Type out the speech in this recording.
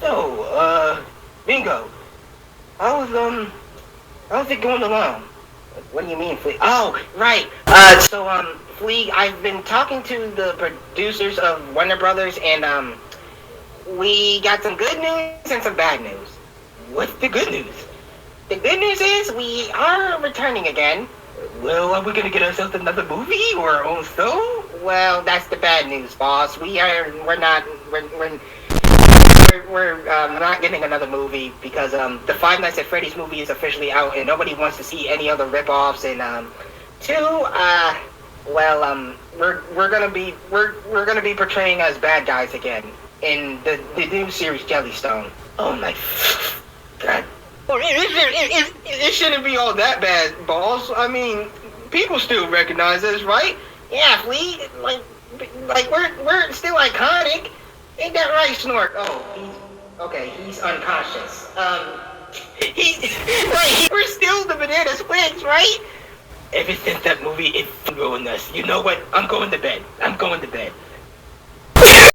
So, Bingo, how's it going along? What do you mean, Fleegle? Oh, right. Fleegle, I've been talking to the producers of Warner Brothers, and, we got some good news and some bad news. What's the good news? The good news is we are returning again. Well, are we gonna get ourselves another movie or our own show? Well, that's the bad news, boss. We're not getting another movie because the Five Nights at Freddy's movie is officially out and nobody wants to see any other rip-offs. And we're gonna be portraying as bad guys again in the new series Jellystone. Oh my god. It shouldn't be all that bad, boss. I mean, people still recognize us, right? Yeah, Flea, like we're still iconic. Ain't that right, Snork? Oh, he's unconscious. We're still the Banana Splits, right? Ever since that movie, it's ruined us. You know what? I'm going to bed.